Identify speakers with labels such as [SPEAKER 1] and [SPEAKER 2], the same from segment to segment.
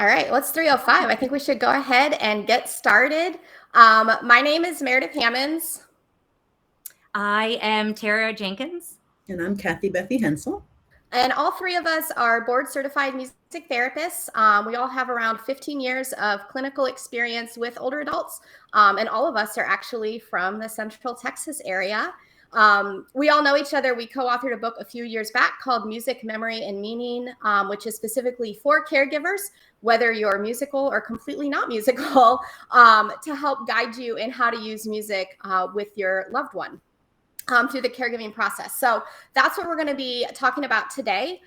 [SPEAKER 1] All right, well, it's 3:05. I think we should go ahead and get started. My name is Meredith Hamons.
[SPEAKER 2] I am Tara Jenkins.
[SPEAKER 3] And I'm Cathy Befi Hensel.
[SPEAKER 1] And all three of us are board certified music therapists. We all have around 15 years of clinical experience with older adults. And all of us are actually from the Central Texas area. We all know each other. We co-authored a book a few years back called Music, Memory, and Meaning, which is specifically for caregivers, whether you're musical or completely not musical, to help guide you in how to use music with your loved one. Through the caregiving process. So that's what we're going to be talking about today.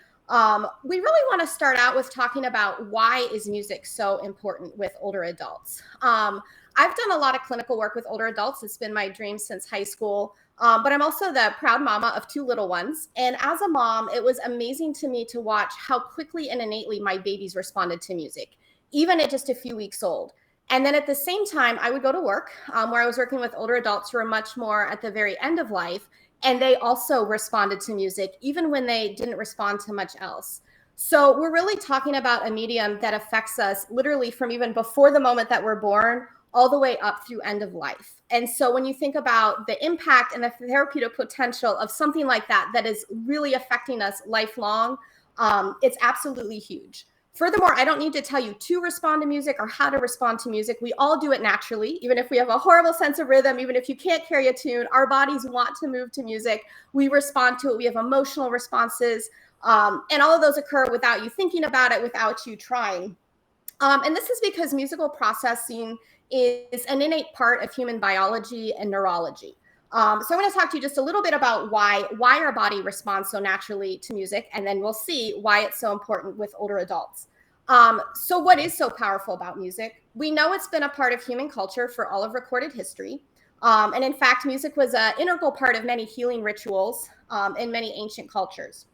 [SPEAKER 1] We really want to start out with talking about why is music so important with older adults. I've done a lot of clinical work with older adults. It's been my dream since high school. But I'm also the proud mama of two little ones. And as a mom, it was amazing to me to watch how quickly and innately my babies responded to music, even at just a few weeks old. And then at the same time, I would go to work where I was working with older adults who are much more at the very end of life. And they also responded to music, even when they didn't respond to much else. So we're really talking about a medium that affects us literally from even before the moment that we're born all the way up through end of life. And so when you think about the impact and the therapeutic potential of something like that, that is really affecting us lifelong, it's absolutely huge. Furthermore, I don't need to tell you to respond to music or how to respond to music. We all do it naturally, even if we have a horrible sense of rhythm, even if you can't carry a tune, our bodies want to move to music. We respond to it. We have emotional responses. And all of those occur without you thinking about it, without you trying. And this is because musical processing is an innate part of human biology and neurology. So I'm going to talk to you just a little bit about why our body responds so naturally to music, and then we'll see why it's so important with older adults. So what is so powerful about music? We know it's been a part of human culture for all of recorded history. And in fact, music was an integral part of many healing rituals in many ancient cultures.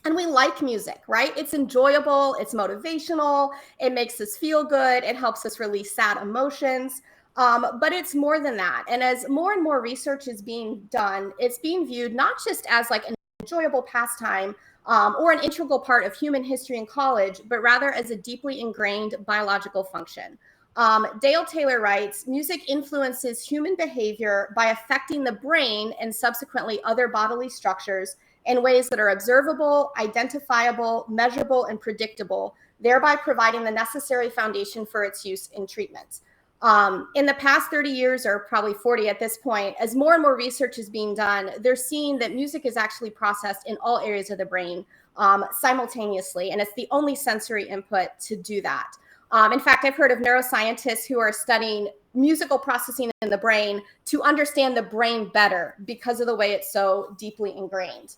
[SPEAKER 1] And we like music, right? It's enjoyable, it's motivational, it makes us feel good, it helps us release sad emotions. But it's more than that. And as more and more research is being done, it's being viewed not just as like an enjoyable pastime or an integral part of human history and college, but rather as a deeply ingrained biological function. Dale Taylor writes, music influences human behavior by affecting the brain and subsequently other bodily structures in ways that are observable, identifiable, measurable, and predictable, thereby providing the necessary foundation for its use in treatments. In the past 30 years, or probably 40 at this point, as more and more research is being done, they're seeing that music is actually processed in all areas of the brain simultaneously, and it's the only sensory input to do that. In fact, I've heard of neuroscientists who are studying musical processing in the brain to understand the brain better because of the way it's so deeply ingrained.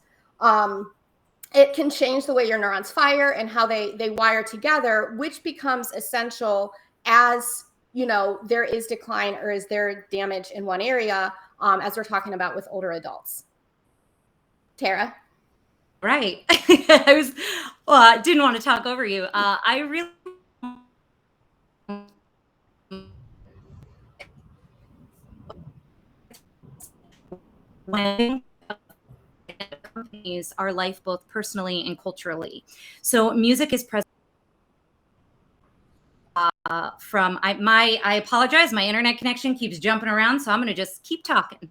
[SPEAKER 1] It can change the way your neurons fire and how they wire together, which becomes essential as there is decline or is there damage in one area, as we're talking about with older adults. Tara?
[SPEAKER 2] Right. I didn't want to talk over you. I really when accompanies our life both personally and culturally. So music is present I apologize, my internet connection keeps jumping around, so I'm going to just keep talking.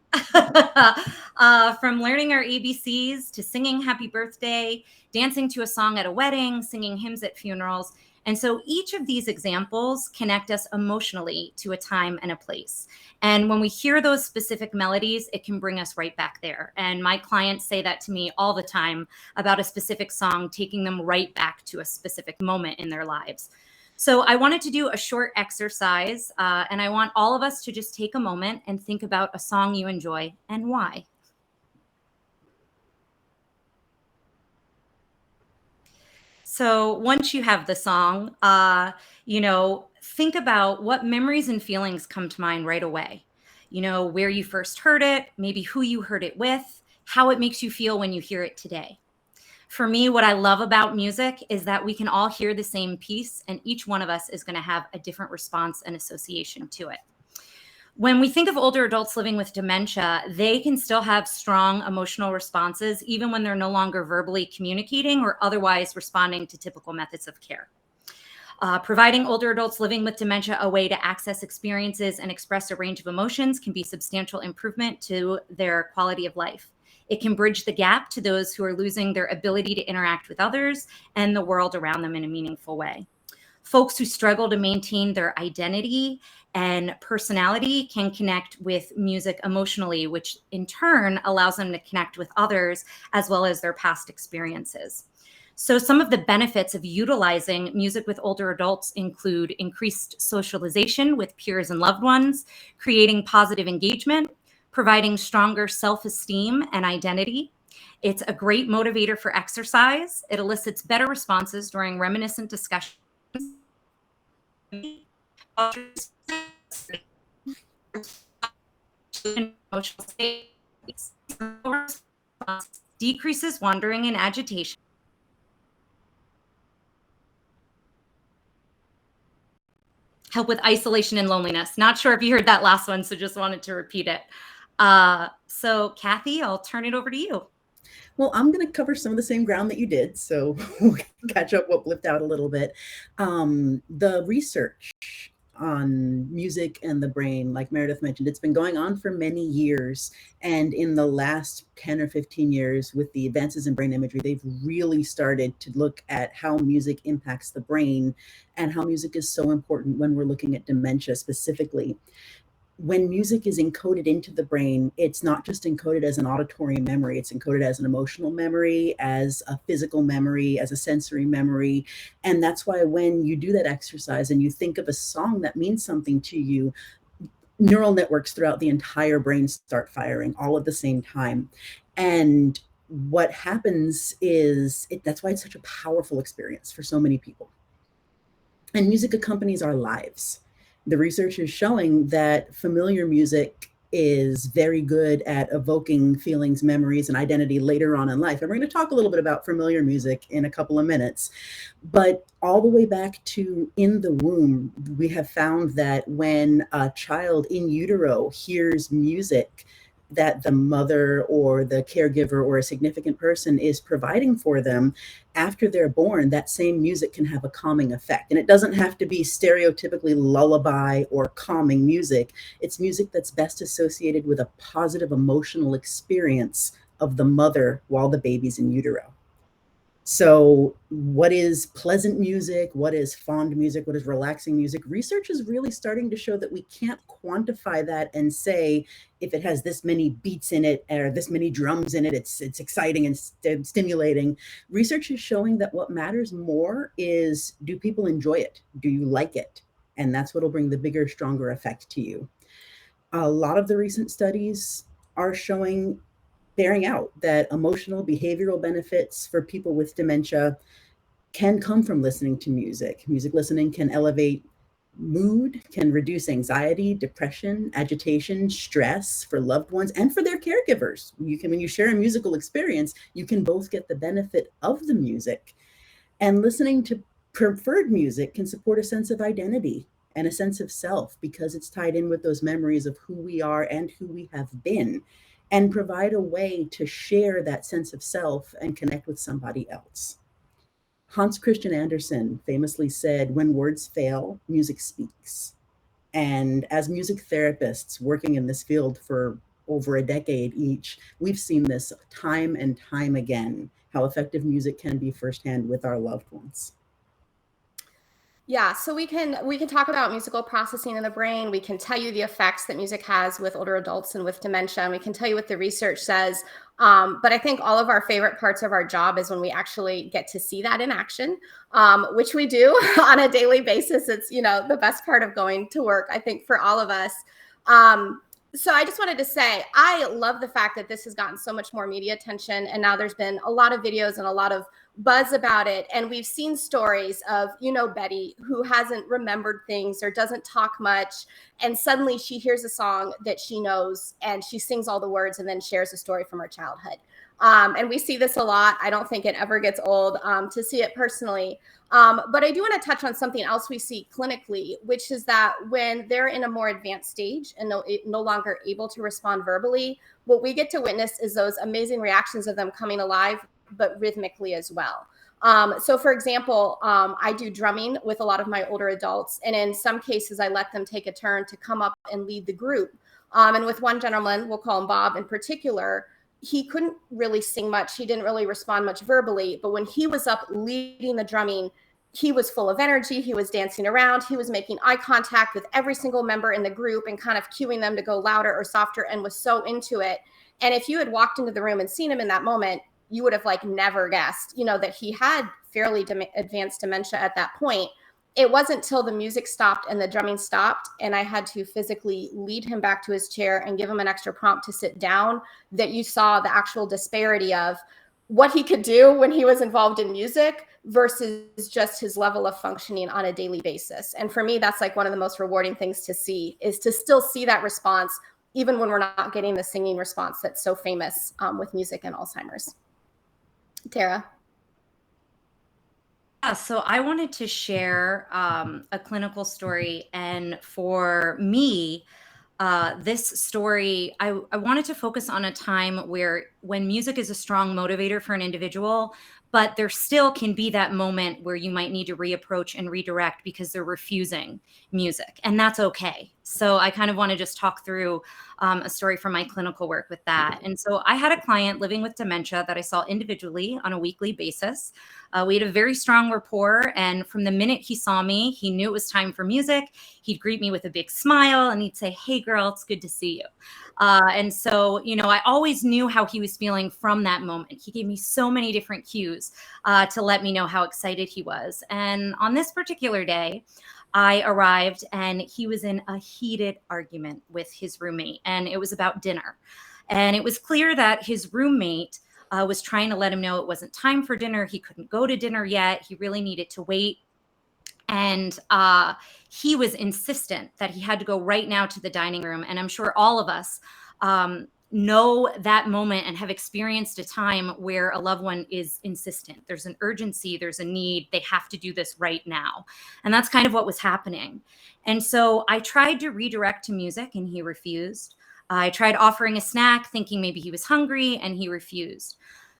[SPEAKER 2] From learning our ABCs to singing happy birthday, dancing to a song at a wedding, singing hymns at funerals. And so each of these examples connect us emotionally to a time and a place. And when we hear those specific melodies, it can bring us right back there. And my clients say that to me all the time about a specific song, taking them right back to a specific moment in their lives. So I wanted to do a short exercise, and I want all of us to just take a moment and think about a song you enjoy and why. So once you have the song, think about what memories and feelings come to mind right away. Where you first heard it, maybe who you heard it with, how it makes you feel when you hear it today. For me, what I love about music is that we can all hear the same piece, and each one of us is going to have a different response and association to it. When we think of older adults living with dementia, they can still have strong emotional responses, even when they're no longer verbally communicating or otherwise responding to typical methods of care. Providing older adults living with dementia a way to access experiences and express a range of emotions can be substantial improvement to their quality of life. It can bridge the gap to those who are losing their ability to interact with others and the world around them in a meaningful way. Folks who struggle to maintain their identity and personality can connect with music emotionally, which in turn allows them to connect with others as well as their past experiences. So some of the benefits of utilizing music with older adults include increased socialization with peers and loved ones, creating positive engagement, providing stronger self-esteem and identity. It's a great motivator for exercise. It elicits better responses during reminiscent discussions. Emotional states. Decreases wandering and agitation. Help with isolation and loneliness. Not sure if you heard that last one, so just wanted to repeat it. So Cathy, I'll turn it over to you.
[SPEAKER 3] Well, I'm going to cover some of the same ground that you did, so we'll catch up what blipped out a little bit. The research on music and the brain, like Meredith mentioned, it's been going on for many years. And in the last 10 or 15 years, with the advances in brain imagery, they've really started to look at how music impacts the brain and how music is so important when we're looking at dementia specifically. When music is encoded into the brain, it's not just encoded as an auditory memory, it's encoded as an emotional memory, as a physical memory, as a sensory memory. And that's why when you do that exercise and you think of a song that means something to you, neural networks throughout the entire brain start firing all at the same time. And what happens is, that's why it's such a powerful experience for so many people. And music accompanies our lives. The research is showing that familiar music is very good at evoking feelings, memories, and identity later on in life. And we're going to talk a little bit about familiar music in a couple of minutes. But all the way back to in the womb, we have found that when a child in utero hears music that the mother or the caregiver or a significant person is providing for them, after they're born, that same music can have a calming effect. And it doesn't have to be stereotypically lullaby or calming music. It's music that's best associated with a positive emotional experience of the mother while the baby's in utero. So what is pleasant music? What is fond music? What is relaxing music? Research is really starting to show that we can't quantify that and say, if it has this many beats in it or this many drums in it, it's exciting and stimulating. Research is showing that what matters more is, do people enjoy it? Do you like it? And that's what'll bring the bigger, stronger effect to you. A lot of the recent studies are bearing out that emotional behavioral benefits for people with dementia can come from listening to music. Music listening can elevate mood, can reduce anxiety, depression, agitation, stress for loved ones and for their caregivers. When you share a musical experience, you can both get the benefit of the music. And listening to preferred music can support a sense of identity and a sense of self, because it's tied in with those memories of who we are and who we have been, and provide a way to share that sense of self and connect with somebody else. Hans Christian Andersen famously said, "When words fail, music speaks." And as music therapists working in this field for over a decade each, we've seen this time and time again, how effective music can be firsthand with our loved ones.
[SPEAKER 1] Yeah, so we can talk about musical processing in the brain. We can tell you the effects that music has with older adults and with dementia, and we can tell you what the research says. But I think all of our favorite parts of our job is when we actually get to see that in action, which we do on a daily basis. It's, the best part of going to work, I think, for all of us. So I just wanted to say, I love the fact that this has gotten so much more media attention, and now there's been a lot of videos and a lot of buzz about it. And we've seen stories of, Betty, who hasn't remembered things or doesn't talk much. And suddenly she hears a song that she knows and she sings all the words and then shares a story from her childhood. And we see this a lot. I don't think it ever gets old to see it personally. But I do want to touch on something else we see clinically, which is that when they're in a more advanced stage and no longer able to respond verbally, what we get to witness is those amazing reactions of them coming alive, but rhythmically as well. So for example, I do drumming with a lot of my older adults. And in some cases, I let them take a turn to come up and lead the group. And with one gentleman, we'll call him Bob in particular, he couldn't really sing much. He didn't really respond much verbally. But when he was up leading the drumming, he was full of energy. He was dancing around. He was making eye contact with every single member in the group and kind of cueing them to go louder or softer, and was so into it. And if you had walked into the room and seen him in that moment, you would have like never guessed, that he had fairly advanced dementia at that point. It wasn't till the music stopped and the drumming stopped and I had to physically lead him back to his chair and give him an extra prompt to sit down that you saw the actual disparity of what he could do when he was involved in music versus just his level of functioning on a daily basis. And for me, that's like one of the most rewarding things to see, is to still see that response, even when we're not getting the singing response that's so famous with music and Alzheimer's. Tara.
[SPEAKER 2] So I wanted to share a clinical story. And for me, this story, I wanted to focus on a time when music is a strong motivator for an individual, but there still can be that moment where you might need to reapproach and redirect because they're refusing music, and that's okay. So I kind of want to just talk through a story from my clinical work with that. And so I had a client living with dementia that I saw individually on a weekly basis. We had a very strong rapport, and from the minute he saw me, he knew it was time for music. He'd greet me with a big smile and he'd say, "Hey girl, it's good to see you." And so, I always knew how he was feeling from that moment. He gave me so many different cues to let me know how excited he was. And on this particular day, I arrived and he was in a heated argument with his roommate, and it was about dinner. And it was clear that his roommate was trying to let him know it wasn't time for dinner. He couldn't go to dinner yet. He really needed to wait. And he was insistent that he had to go right now to the dining room. And I'm sure all of us know that moment and have experienced a time where a loved one is insistent. There's an urgency, there's a need, they have to do this right now. And that's kind of what was happening. And so I tried to redirect to music and he refused. I tried offering a snack thinking maybe he was hungry, and he refused.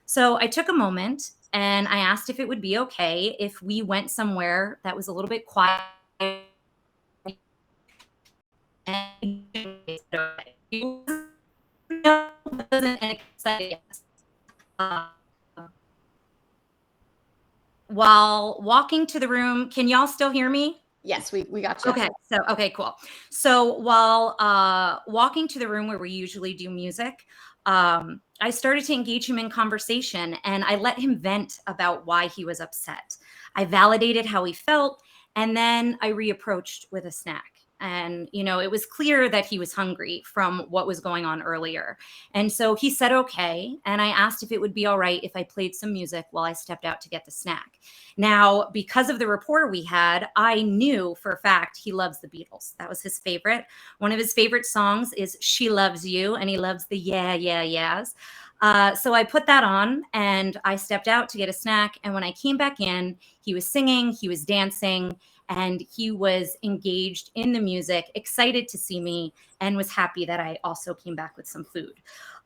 [SPEAKER 2] So I took a moment and I asked if it would be okay if we went somewhere that was a little bit quiet. And while walking to the room, can y'all still hear me?
[SPEAKER 1] Yes, we got you.
[SPEAKER 2] Okay, cool. So while walking to the room where we usually do music, I started to engage him in conversation, and I let him vent about why he was upset. I validated how he felt, and then I reapproached with a snack. And, it was clear that he was hungry from what was going on earlier. And so he said, okay. And I asked if it would be all right if I played some music while I stepped out to get the snack. Now, because of the rapport we had, I knew for a fact he loves the Beatles. That was his favorite. One of his favorite songs is She Loves You, and he loves the yeah, yeah, yeahs. So I put that on and I stepped out to get a snack. And when I came back in, he was singing, he was dancing, and he was engaged in the music, excited to see me, and was happy that I also came back with some food.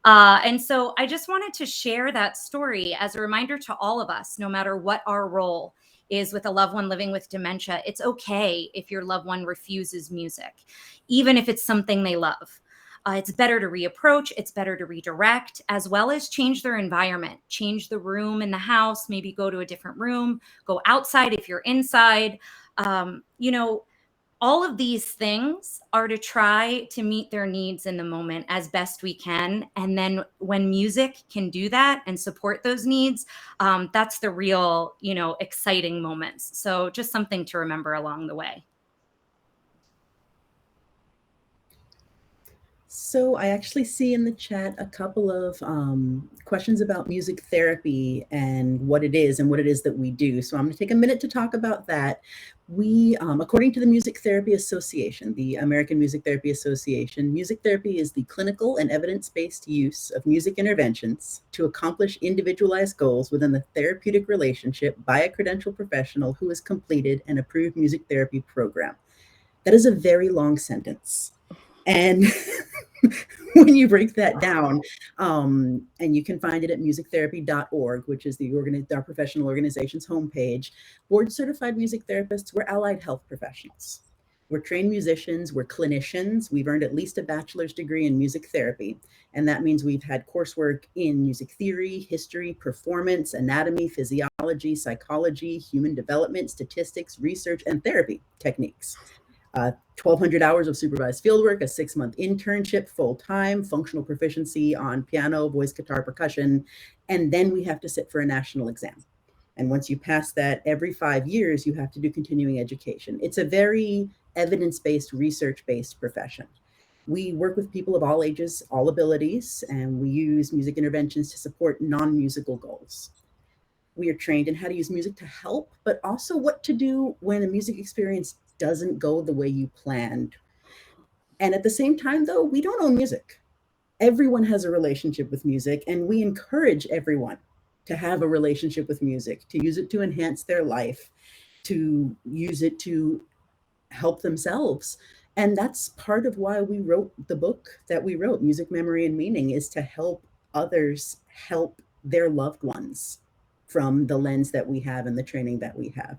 [SPEAKER 2] And so I just wanted to share that story as a reminder to all of us, no matter what our role is with a loved one living with dementia. It's okay if your loved one refuses music, even if it's something they love. It's better to reapproach, it's better to redirect, as well as change their environment, change the room in the house, maybe go to a different room, go outside if you're inside. All of these things are to try to meet their needs in the moment as best we can. And then when music can do that and support those needs, that's the real, exciting moments. So just something to remember along the way.
[SPEAKER 3] So I actually see in the chat a couple of questions about music therapy and what it is that we do. So I'm going to take a minute to talk about that. We, according to the Music Therapy Association, the American Music Therapy Association, music therapy is the clinical and evidence-based use of music interventions to accomplish individualized goals within the therapeutic relationship by a credentialed professional who has completed an approved music therapy program. That is a very long sentence. And when you break that down. And you can find it at musictherapy.org, which is our professional organization's homepage. Board certified music therapists, we're allied health professionals. We're trained musicians, we're clinicians. We've earned at least a bachelor's degree in music therapy. And that means we've had coursework in music theory, history, performance, anatomy, physiology, psychology, human development, statistics, research, and therapy techniques. 1,200 hours of supervised fieldwork, a 6-month internship, full-time, functional proficiency on piano, voice, guitar, percussion, and then we have to sit for a national exam. And once you pass that, every 5 years, you have to do continuing education. It's a very evidence-based, research-based profession. We work with people of all ages, all abilities, and we use music interventions to support non-musical goals. We are trained in how to use music to help, but also what to do when a music experience doesn't go the way you planned. And at the same time, though, we don't own music. Everyone has a relationship with music, and we encourage everyone to have a relationship with music, to use it to enhance their life, to use it to help themselves. And that's part of why we wrote the book that we wrote, Music, Memory, and Meaning, is to help others help their loved ones from the lens that we have and the training that we have.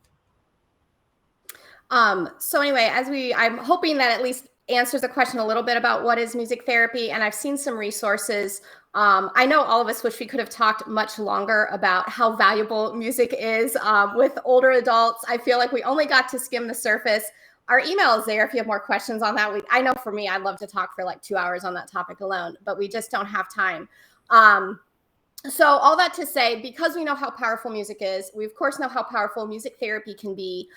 [SPEAKER 1] So anyway, I'm hoping that at least answers the question a little bit about what is music therapy. And I've seen some resources. I know all of us wish we could have talked much longer about how valuable music is with older adults. I feel like we only got to skim the surface. Our email is there if you have more questions on that. I know for me, I'd love to talk for like 2 hours on that topic alone, but we just don't have time. So all that to say, because we know how powerful music is, we of course know how powerful music therapy can be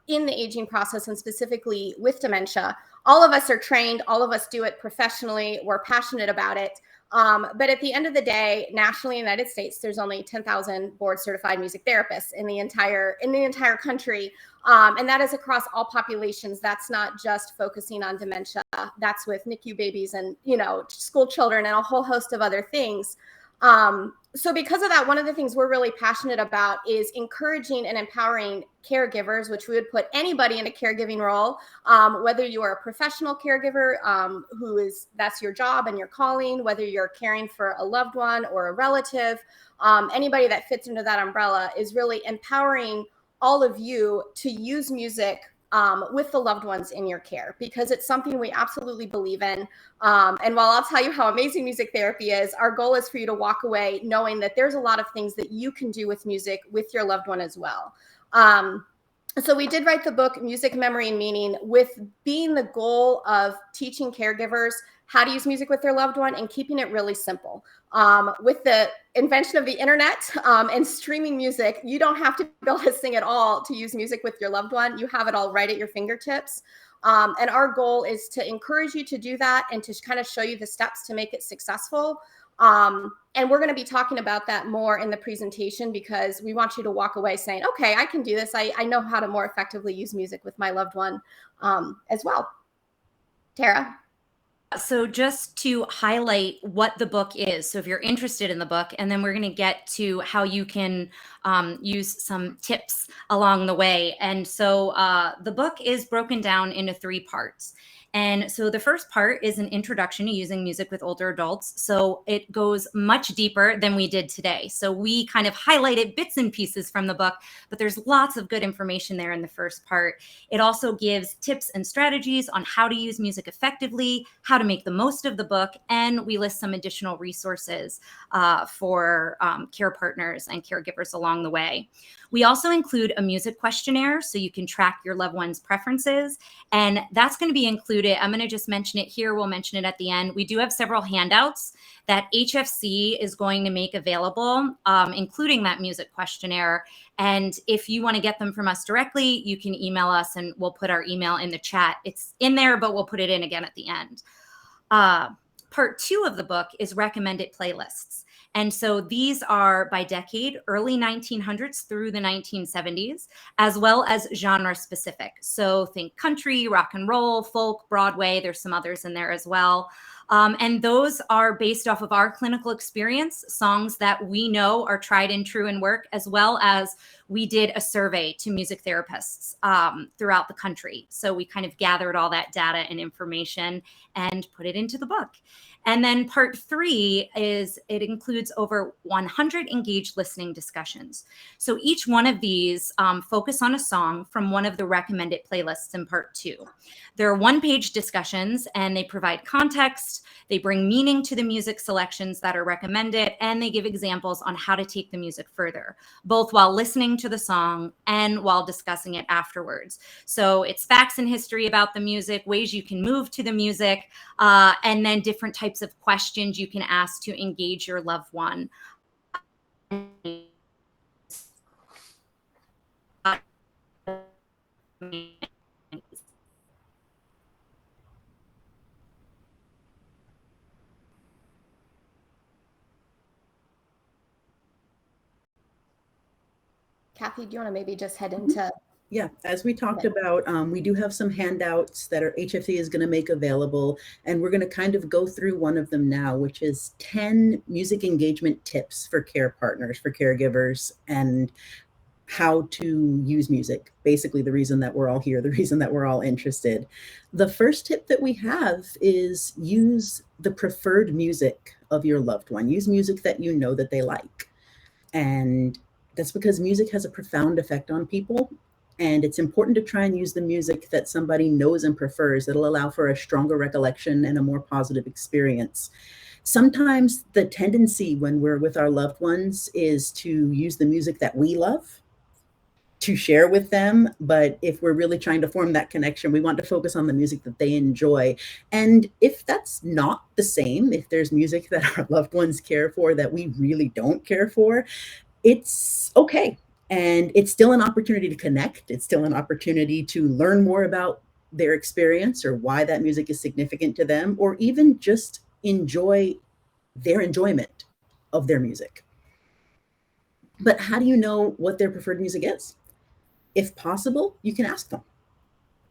[SPEAKER 1] in the aging process, and specifically with dementia. All of us are trained, all of us do it professionally, we're passionate about it. But at the end of the day, nationally in the United States, there's only 10,000 board certified music therapists in the entire country. And that is across all populations. That's not just focusing on dementia. That's with NICU babies and, school children and a whole host of other things. So because of that, one of the things we're really passionate about is encouraging and empowering caregivers, which we would put anybody in a caregiving role, whether you are a professional caregiver, that's your job and your calling, whether you're caring for a loved one or a relative, anybody that fits into that umbrella, is really empowering all of you to use music with the loved ones in your care, because it's something we absolutely believe in. And while I'll tell you how amazing music therapy is, our goal is for you to walk away knowing that there's a lot of things that you can do with music with your loved one as well. So we did write the book, Music, Memory, and Meaning, with being the goal of teaching caregivers how to use music with their loved one and keeping it really simple. With the invention of the internet and streaming music, you don't have to be able to sing at all to use music with your loved one. You have it all right at your fingertips. And our goal is to encourage you to do that and to kind of show you the steps to make it successful. And we're going to be talking about that more in the presentation, because we want you to walk away saying, okay, I can do this. I know how to more effectively use music with my loved one as well. Tara?
[SPEAKER 2] So just to highlight what the book is, so if you're interested in the book, and then we're going to get to how you can use some tips along the way. And so the book is broken down into 3 parts. And so the first part is an introduction to using music with older adults. So it goes much deeper than we did today. So we kind of highlighted bits and pieces from the book, but there's lots of good information there in the first part. It also gives tips and strategies on how to use music effectively, how to make the most of the book, and we list some additional resources for care partners and caregivers along the way. We also include a music questionnaire so you can track your loved one's preferences, and that's going to be included. I'm going to just mention it here. We'll mention it at the end. We do have several handouts that HFC is going to make available, including that music questionnaire. And if you want to get them from us directly, you can email us and we'll put our email in the chat. It's in there, but we'll put it in again at the end. Part 2 of the book is recommended playlists. And so these are by decade, early 1900s through the 1970s, as well as genre specific. So think country, rock and roll, folk, Broadway. There's some others in there as well. And those are based off of our clinical experience, songs that we know are tried and true and work, as well as we did a survey to music therapists throughout the country. So we kind of gathered all that data and information and put it into the book. And then part 3 is it includes over 100 engaged listening discussions. So each one of these focus on a song from one of the recommended playlists in part 2. There are one-page discussions, and they provide context, they bring meaning to the music selections that are recommended, and they give examples on how to take the music further, both while listening to the song and while discussing it afterwards. So it's facts and history about the music, ways you can move to the music, and then different types of questions you can ask to engage your loved one.
[SPEAKER 1] Cathy, do you want to maybe just head into?
[SPEAKER 3] Yeah, as we talked about, we do have some handouts that our HFC is going to make available, and we're going to kind of go through one of them now, which is 10 music engagement tips for care partners, for caregivers, and how to use music. Basically, the reason that we're all here, the reason that we're all interested. The first tip that we have is use the preferred music of your loved one. Use music that you know that they like. And that's because music has a profound effect on people. And it's important to try and use the music that somebody knows and prefers. That'll allow for a stronger recollection and a more positive experience. Sometimes the tendency when we're with our loved ones is to use the music that we love to share with them. But if we're really trying to form that connection, we want to focus on the music that they enjoy. And if that's not the same, if there's music that our loved ones care for that we really don't care for, it's okay. And it's still an opportunity to connect. It's still an opportunity to learn more about their experience or why that music is significant to them, or even just enjoy their enjoyment of their music. But how do you know what their preferred music is? If possible, you can ask them.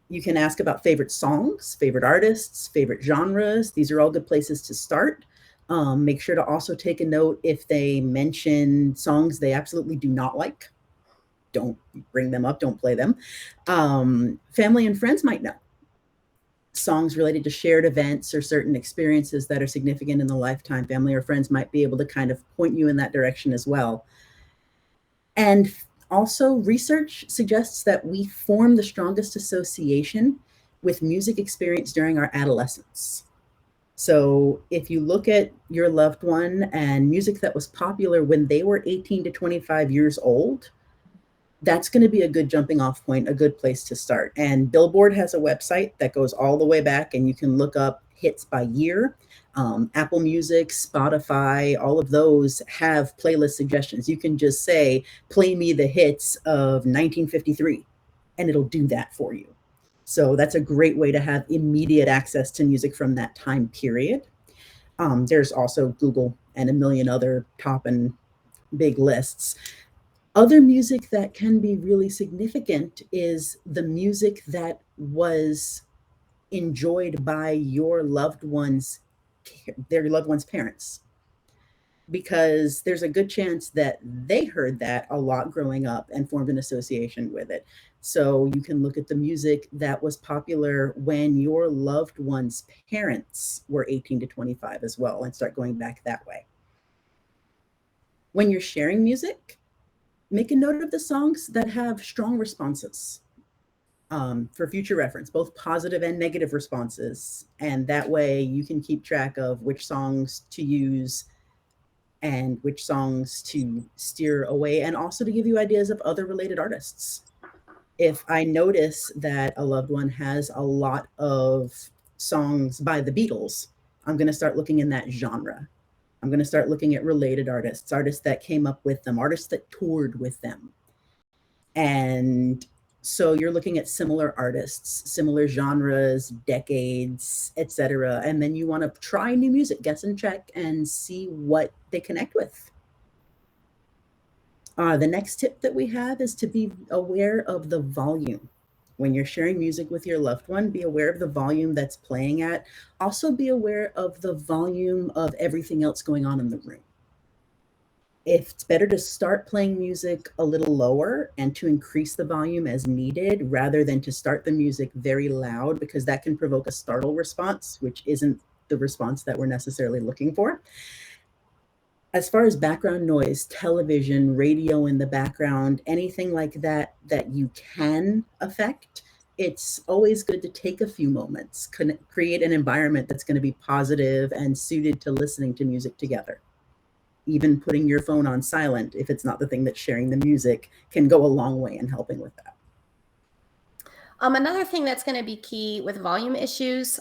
[SPEAKER 3] You can ask about favorite songs, favorite artists, favorite genres. These are all good places to start. Make sure to also take a note if they mention songs they absolutely do not like. Don't bring them up, don't play them. Family and friends might know. Songs related to shared events or certain experiences that are significant in the lifetime. Family or friends might be able to kind of point you in that direction as well. And also, research suggests that we form the strongest association with music experience during our adolescence. So if you look at your loved one and music that was popular when they were 18 to 25 years old, that's going to be a good jumping off point, a good place to start. And Billboard has a website that goes all the way back, and you can look up hits by year. Apple Music, Spotify, all of those have playlist suggestions. You can just say, play me the hits of 1953, and it'll do that for you. So that's a great way to have immediate access to music from that time period. There's also Google and a million other top and big lists. Other music that can be really significant is the music that was enjoyed by your loved one's parents, because there's a good chance that they heard that a lot growing up and formed an association with it. So you can look at the music that was popular when your loved one's parents were 18 to 25 as well, and start going back that way. When you're sharing music, make a note of the songs that have strong responses, for future reference, both positive and negative responses. And that way you can keep track of which songs to use and which songs to steer away, and also to give you ideas of other related artists. If I notice that a loved one has a lot of songs by the Beatles, I'm going to start looking in that genre. I'm going to start looking at related artists, artists that came up with them, artists that toured with them. And so you're looking at similar artists, similar genres, decades, etc. And then you want to try new music, guess and check, and see what they connect with. The next tip that we have is to be aware of the volume When you're sharing music with your loved one, be aware of the volume that's playing at. Also, be aware of the volume of everything else going on in the room. If it's better to start playing music a little lower and to increase the volume as needed rather than to start the music very loud, because that can provoke a startle response, which isn't the response that we're necessarily looking for. As far as background noise, television, radio in the background, anything like that that you can affect, it's always good to take a few moments, create an environment that's going to be positive and suited to listening to music together. Even putting your phone on silent, if it's not the thing that's sharing the music, can go a long way in helping with that.
[SPEAKER 1] Another thing that's going to be key with volume issues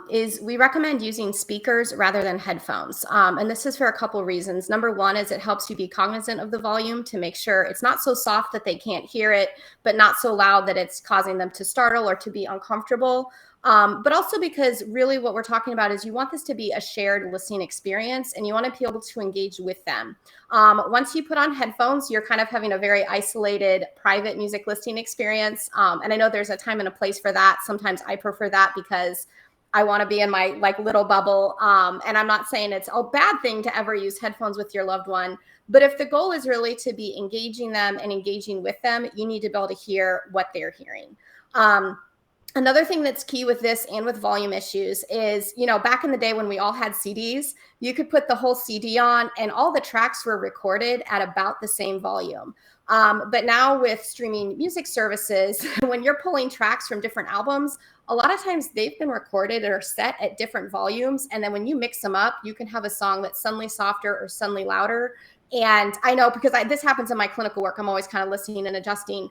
[SPEAKER 1] is we recommend using speakers rather than headphones. And this is for a couple reasons. Number one is it helps you be cognizant of the volume to make sure it's not so soft that they can't hear it, but not so loud that it's causing them to startle or to be uncomfortable. But also because really what we're talking about is you want this to be a shared listening experience and you want to be able to engage with them. Once you put on headphones, you're kind of having a very isolated, private music listening experience. And I know there's a time and a place for that. Sometimes I prefer that because I want to be in my like little bubble. And I'm not saying it's a bad thing to ever use headphones with your loved one. But if the goal is really to be engaging them and engaging with them, you need to be able to hear what they're hearing. Another thing that's key with this and with volume issues is, back in the day when we all had CDs, you could put the whole CD on and all the tracks were recorded at about the same volume. But now with streaming music services, when you're pulling tracks from different albums, a lot of times they've been recorded or set at different volumes. And then when you mix them up, you can have a song that's suddenly softer or suddenly louder. And I know because this happens in my clinical work, I'm always kind of listening and adjusting.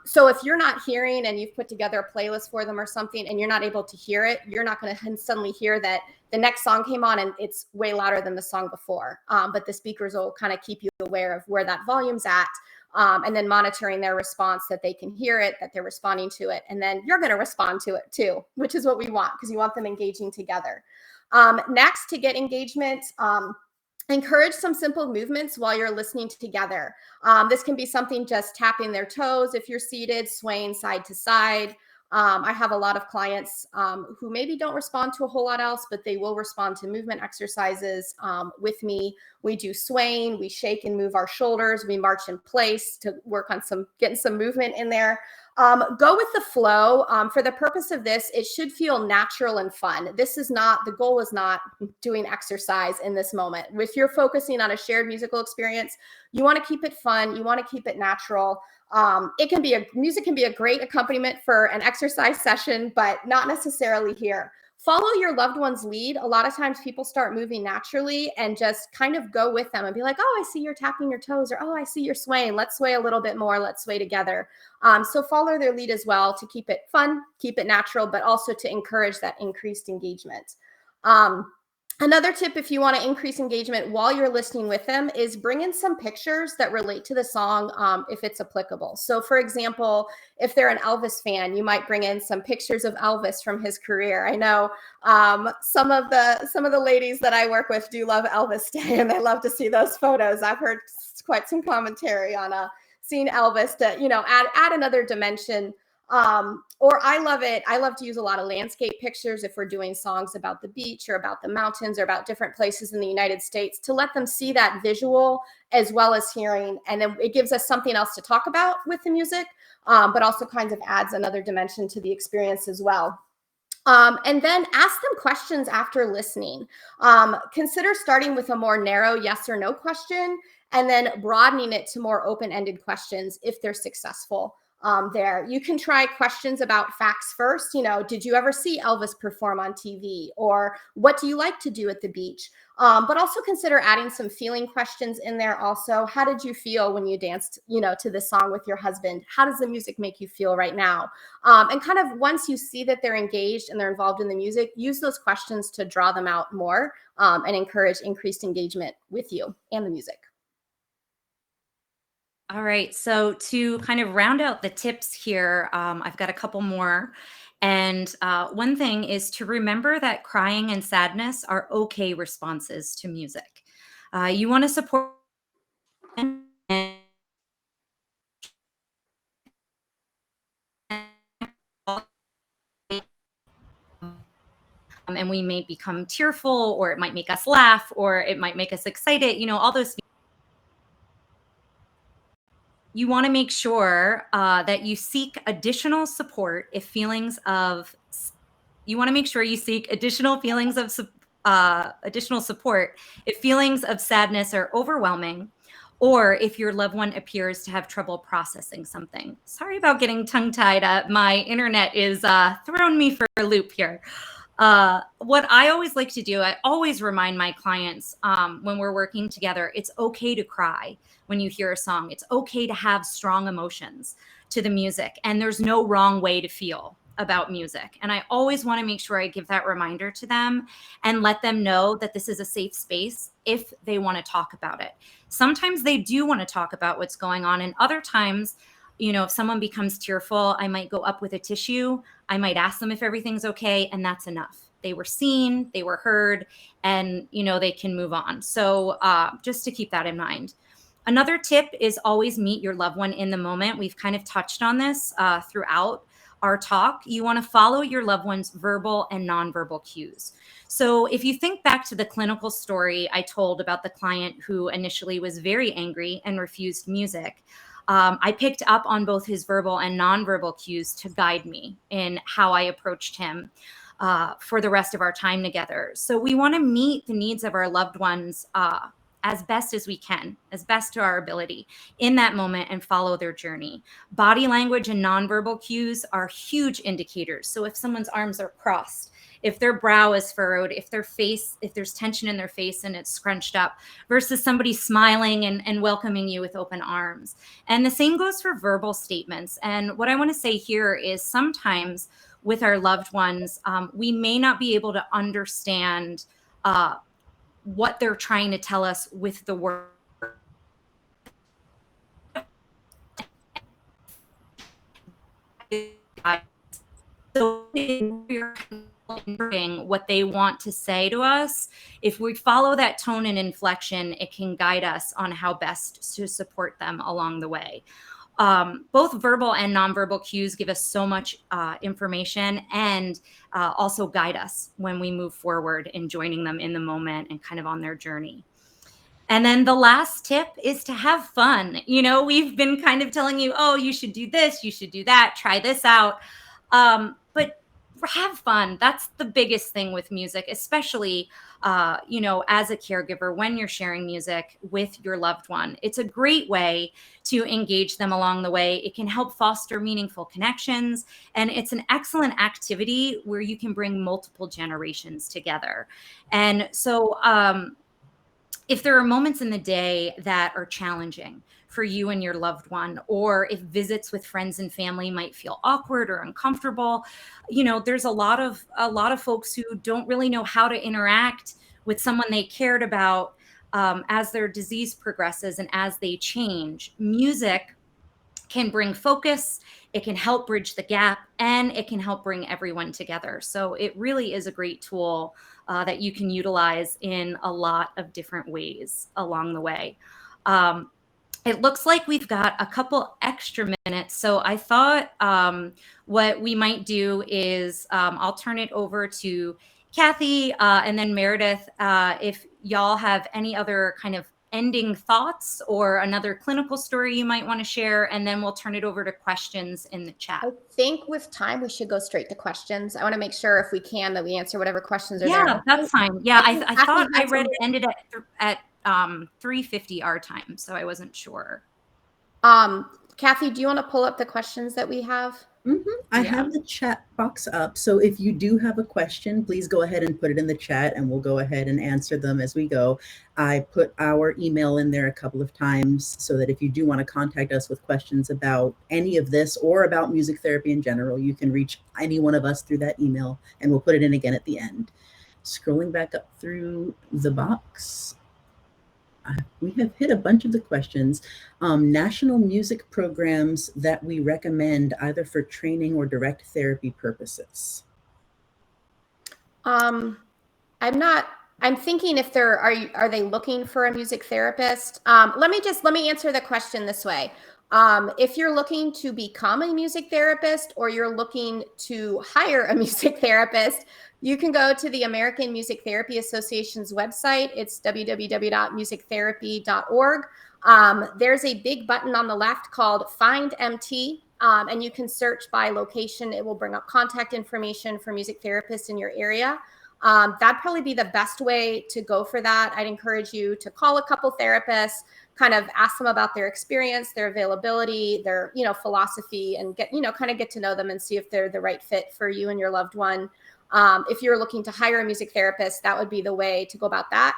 [SPEAKER 1] So if you're not hearing and you've put together a playlist for them or something and you're not able to hear it, you're not going to suddenly hear that the next song came on and it's way louder than the song before. But the speakers will kind of keep you aware of where that volume's at. And then monitoring their response, that they can hear it, that they're responding to it. And then you're going to respond to it too, which is what we want because you want them engaging together. Next, to get engagement, encourage some simple movements while you're listening together. This can be something just tapping their toes if you're seated, swaying side to side. I have a lot of clients who maybe don't respond to a whole lot else, but they will respond to movement exercises with me. We do swaying, we shake and move our shoulders, we march in place to work on getting some movement in there. Go with the flow. For the purpose of this, it should feel natural and fun. The goal is not doing exercise in this moment. If you're focusing on a shared musical experience, you want to keep it fun. You want to keep it natural. Music can be a great accompaniment for an exercise session, but not necessarily here. Follow your loved one's lead. A lot of times people start moving naturally and just kind of go with them and be like, oh, I see you're tapping your toes, or, oh, I see you're swaying. Let's sway a little bit more. Let's sway together. So follow their lead as well to keep it fun, keep it natural, but also to encourage that increased engagement. Another tip, if you want to increase engagement while you're listening with them, is bring in some pictures that relate to the song if it's applicable. So for example, if they're an Elvis fan, you might bring in some pictures of Elvis from his career. I know some of the ladies that I work with do love Elvis Day, and they love to see those photos. I've heard quite some commentary on seeing Elvis to, add another dimension. Or I love to use a lot of landscape pictures if we're doing songs about the beach or about the mountains or about different places in the United States, to let them see that visual as well as hearing. And then it gives us something else to talk about with the music, but also kind of adds another dimension to the experience as well. And then ask them questions after listening. Consider starting with a more narrow yes or no question and then broadening it to more open-ended questions if they're successful. There. You can try questions about facts first. Did you ever see Elvis perform on TV? Or what do you like to do at the beach? But also consider adding some feeling questions in there also. How did you feel when you danced, to this song with your husband? How does the music make you feel right now? And kind of once you see that they're engaged and they're involved in the music, use those questions to draw them out more and encourage increased engagement with you and the music.
[SPEAKER 2] All right. So to kind of round out the tips here, I've got a couple more. And one thing is to remember that crying and sadness are okay responses to music. You want to support and we may become tearful, or it might make us laugh, or it might make us excited, all those. You want to make sure that you seek additional support if feelings of, you want to make sure you seek additional feelings of additional support if feelings of sadness are overwhelming, or if your loved one appears to have trouble processing something. Sorry about getting tongue-tied. My internet is throwing me for a loop here. What I always like to do, I always remind my clients when we're working together, it's okay to cry when you hear a song. It's okay to have strong emotions to the music, and there's no wrong way to feel about music. And I always want to make sure I give that reminder to them and let them know that this is a safe space if they want to talk about it. Sometimes they do want to talk about what's going on, and other times, if someone becomes tearful, I might go up with a tissue. I might ask them if everything's okay, and that's enough. They were seen, they were heard, and they can move on. So just to keep that in mind. Another tip is always meet your loved one in the moment. We've kind of touched on this throughout our talk. You want to follow your loved one's verbal and nonverbal cues. So if you think back to the clinical story I told about the client who initially was very angry and refused music, I picked up on both his verbal and nonverbal cues to guide me in how I approached him for the rest of our time together. So we want to meet the needs of our loved ones as best as we can, as best to our ability in that moment, and follow their journey. Body language and nonverbal cues are huge indicators. So if someone's arms are crossed, if their brow is furrowed, if there's tension in their face and it's scrunched up, versus somebody smiling and welcoming you with open arms. And the same goes for verbal statements. And what I want to say here is sometimes with our loved ones, we may not be able to understand what they're trying to tell us with the word. So we're what they want to say to us, if we follow that tone and inflection, it can guide us on how best to support them along the way. Both verbal and nonverbal cues give us so much information, and also guide us when we move forward in joining them in the moment and kind of on their journey. And then the last tip is to have fun. We've been kind of telling you, oh, you should do this, you should do that, try this out. But have fun. That's the biggest thing with music, especially, as a caregiver, when you're sharing music with your loved one. It's a great way to engage them along the way. It can help foster meaningful connections, and it's an excellent activity where you can bring multiple generations together. And so, if there are moments in the day that are challenging for you and your loved one, or if visits with friends and family might feel awkward or uncomfortable, there's a lot of folks who don't really know how to interact with someone they cared about as their disease progresses and as they change. Music can bring focus, it can help bridge the gap, and it can help bring everyone together. So it really is a great tool that you can utilize in a lot of different ways along the way. It looks like we've got a couple extra minutes. So I thought what we might do is I'll turn it over to Cathy and then Meredith, if y'all have any other kind of ending thoughts or another clinical story you might want to share, and then we'll turn it over to questions in the chat.
[SPEAKER 1] I think with time, we should go straight to questions. I want to make sure, if we can, that we answer whatever questions are there.
[SPEAKER 2] Yeah, that's fine. Yeah, I thought I read it ended at 3:50 our time, so I wasn't sure.
[SPEAKER 1] Cathy, do you want to pull up the questions that we have?
[SPEAKER 3] I have the chat box up. So if you do have a question, please go ahead and put it in the chat, and we'll go ahead and answer them as we go. I put our email in there a couple of times so that if you do want to contact us with questions about any of this or about music therapy in general, you can reach any one of us through that email, and we'll put it in again at the end. Scrolling back up through the box, we have hit a bunch of the questions. National music programs that we recommend either for training or direct therapy purposes.
[SPEAKER 1] I'm thinking if are they looking for a music therapist? Let me answer the question this way. If you're looking to become a music therapist or you're looking to hire a music therapist, you can go to the American Music Therapy Association's website. It's www.musictherapy.org. There's a big button on the left called Find MT, and you can search by location. It will bring up contact information for music therapists in your area. That'd probably be the best way to go for that. I'd encourage you to call a couple therapists, kind of ask them about their experience, their availability, their, philosophy, and kind of get to know them and see if they're the right fit for you and your loved one. If you're looking to hire a music therapist, that would be the way to go about that.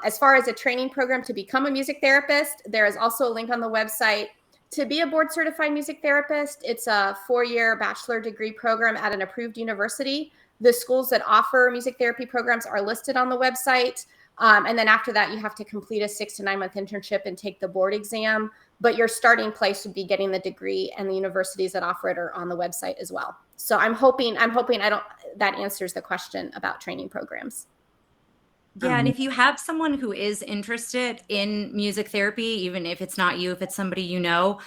[SPEAKER 1] As far as a training program to become a music therapist, there is also a link on the website to be a board certified music therapist. It's a 4-year bachelor degree program at an approved university. The schools that offer music therapy programs are listed on the website. And then after that, you have to complete a 6 to 9 month internship and take the board exam. But your starting place would be getting the degree, and the universities that offer it are on the website as well. So I'm hoping that answers the question about training programs.
[SPEAKER 2] Yeah, and if you have someone who is interested in music therapy, even if it's not you, if it's somebody you know,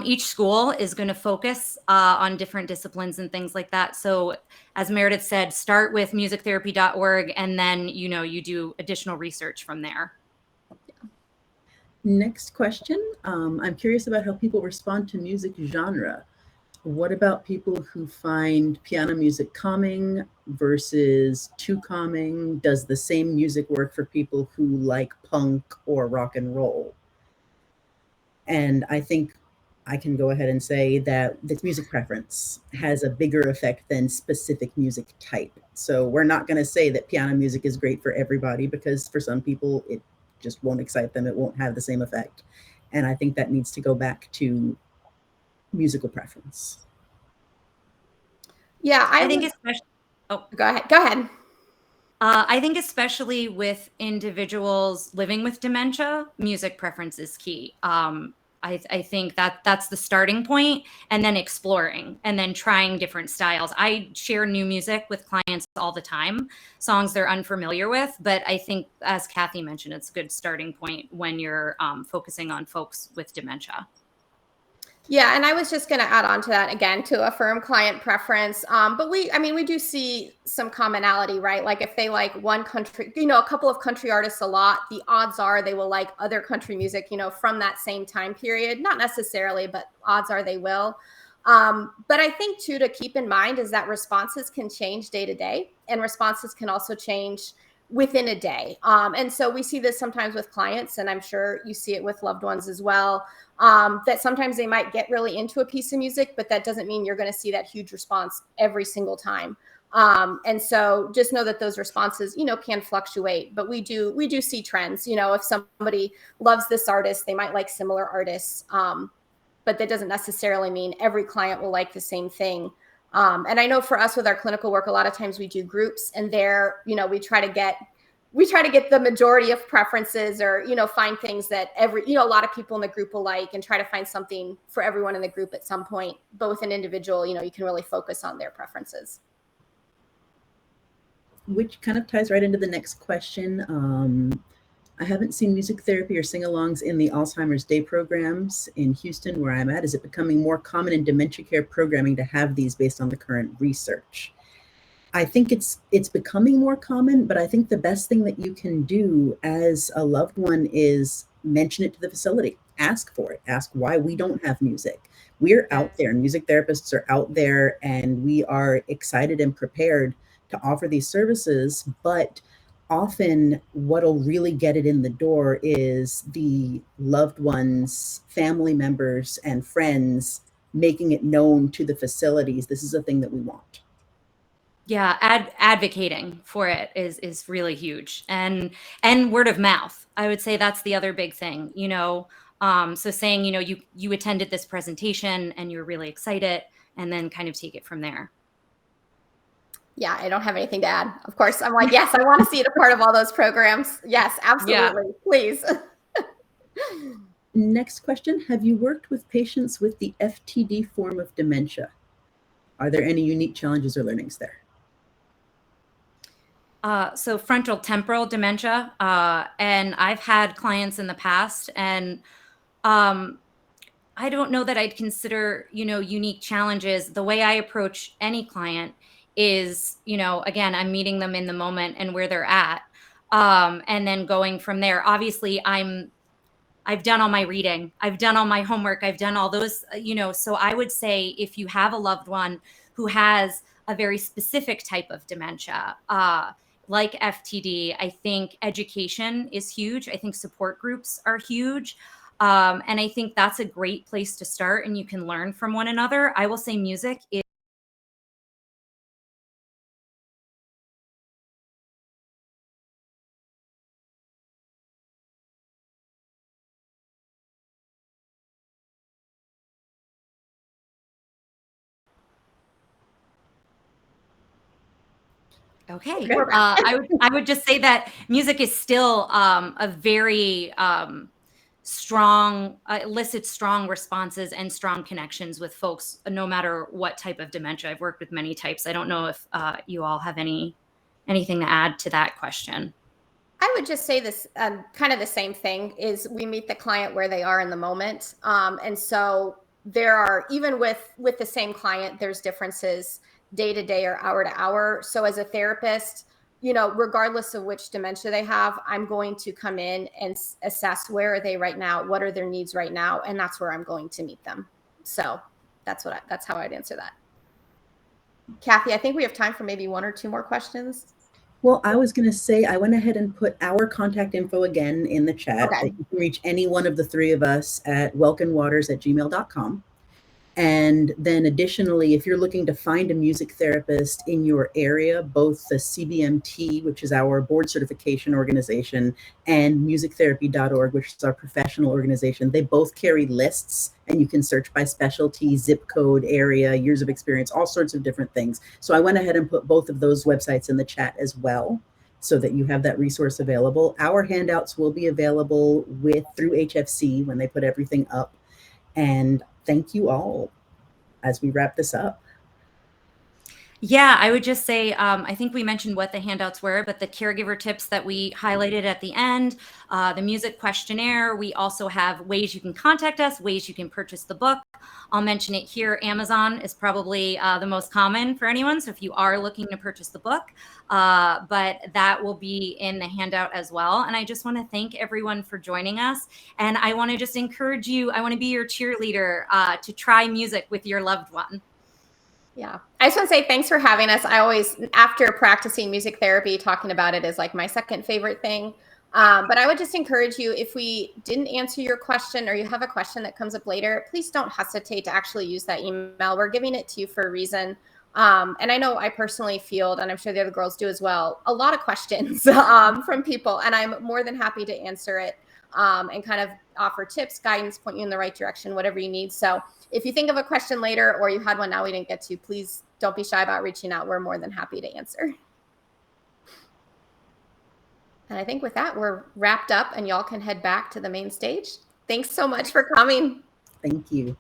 [SPEAKER 2] each school is going to focus on different disciplines and things like that. So as Meredith said, start with musictherapy.org, and then, you do additional research from there.
[SPEAKER 3] Next question. I'm curious about how people respond to music genre. What about people who find piano music calming versus too calming? Does the same music work for people who like punk or rock and roll? And I think I can go ahead and say that this music preference has a bigger effect than specific music type. So we're not going to say that piano music is great for everybody, because for some people it just won't excite them. It won't have the same effect. And I think that needs to go back to musical preference.
[SPEAKER 1] Yeah,
[SPEAKER 2] I think especially.
[SPEAKER 1] Oh, go ahead.
[SPEAKER 2] I think especially with individuals living with dementia, music preference is key. I think that's the starting point, and then exploring and then trying different styles. I share new music with clients all the time, songs they're unfamiliar with, but I think, as Cathy mentioned, it's a good starting point when you're focusing on folks with dementia.
[SPEAKER 1] Yeah, and I was just going to add on to that again, to affirm client preference. But we do see some commonality, right? Like if they like one country, a couple of country artists a lot, the odds are they will like other country music, from that same time period. Not necessarily, but odds are they will. But I think too, to keep in mind is that responses can change day to day, and responses can also change within a day. And so we see this sometimes with clients, and I'm sure you see it with loved ones as well, that sometimes they might get really into a piece of music, but that doesn't mean you're going to see that huge response every single time. And so just know that those responses, can fluctuate, but we do see trends. If somebody loves this artist, they might like similar artists. But that doesn't necessarily mean every client will like the same thing. And I know for us with our clinical work, a lot of times we do groups, and there, we try to get the majority of preferences, or, find things that a lot of people in the group will like, and try to find something for everyone in the group at some point. But with an individual, you can really focus on their preferences.
[SPEAKER 3] Which kind of ties right into the next question. I haven't seen music therapy or sing-alongs in the Alzheimer's Day programs in Houston, where I'm at. Is it becoming more common in dementia care programming to have these based on the current research? I think it's becoming more common, but I think the best thing that you can do as a loved one is mention it to the facility. Ask for it. Ask why we don't have music. We're out there. Music therapists are out there, and we are excited and prepared to offer these services, but often what'll really get it in the door is the loved ones, family members, and friends making it known to the facilities, this is a thing that we want.
[SPEAKER 2] Yeah, advocating for it is really huge, and word of mouth. I would say that's the other big thing. So saying, you attended this presentation and you're really excited, and then kind of take it from there.
[SPEAKER 1] Yeah, I don't have anything to add. Of course, I'm like, yes, I want to see it a part of all those programs. Yes, absolutely. Yeah. Please.
[SPEAKER 3] Next question. Have you worked with patients with the FTD form of dementia? Are there any unique challenges or learnings there?
[SPEAKER 2] So frontal temporal dementia, and I've had clients in the past, and I don't know that I'd consider, unique challenges. The way I approach any client is, again, I'm meeting them in the moment and where they're at. And then going from there. Obviously, I've done all my reading. I've done all my homework. I've done all those, so I would say if you have a loved one who has a very specific type of dementia, like FTD, I think education is huge. I think support groups are huge. And I think that's a great place to start, and you can learn from one another. I will say music is okay. I would just say that music is still a very strong, elicits strong responses and strong connections with folks, no matter what type of dementia. I've worked with many types. I don't know if you all have anything to add to that question.
[SPEAKER 1] I would just say this, kind of the same thing is we meet the client where they are in the moment. And so there are, even with the same client, there's differences day to day or hour to hour. So as a therapist, regardless of which dementia they have, I'm going to come in and assess where are they right now, what are their needs right now, and that's where I'm going to meet them. So that's how I'd answer that. Cathy, I think we have time for maybe one or two more questions.
[SPEAKER 3] Well, I was going to say, I went ahead and put our contact info again in the chat.
[SPEAKER 1] Okay.
[SPEAKER 3] You can reach any one of the three of us at welkenwaters@gmail.com. And then additionally, if you're looking to find a music therapist in your area, both the CBMT, which is our board certification organization, and musictherapy.org, which is our professional organization, they both carry lists, and you can search by specialty, zip code, area, years of experience, all sorts of different things. So I went ahead and put both of those websites in the chat as well, so that you have that resource available. Our handouts will be available through HFC when they put everything up. And thank you all as we wrap this up.
[SPEAKER 2] Yeah, I would just say, I think we mentioned what the handouts were, but the caregiver tips that we highlighted at the end, the music questionnaire, we also have ways you can contact us, ways you can purchase the book. I'll mention it here. Amazon is probably the most common for anyone. So if you are looking to purchase the book, but that will be in the handout as well. And I just want to thank everyone for joining us. And I want to just encourage you, I want to be your cheerleader to try music with your loved one.
[SPEAKER 1] Yeah. I just want to say thanks for having us. I always, after practicing music therapy, talking about it is like my second favorite thing. But I would just encourage you, if we didn't answer your question or you have a question that comes up later, please don't hesitate to actually use that email. We're giving it to you for a reason. And I know I personally field, and I'm sure the other girls do as well, a lot of questions from people, and I'm more than happy to answer it and kind of offer tips, guidance, point you in the right direction, whatever you need. So if you think of a question later or you had one now we didn't get to, please don't be shy about reaching out. We're more than happy to answer. And I think with that, we're wrapped up and y'all can head back to the main stage. Thanks so much for coming.
[SPEAKER 3] Thank you.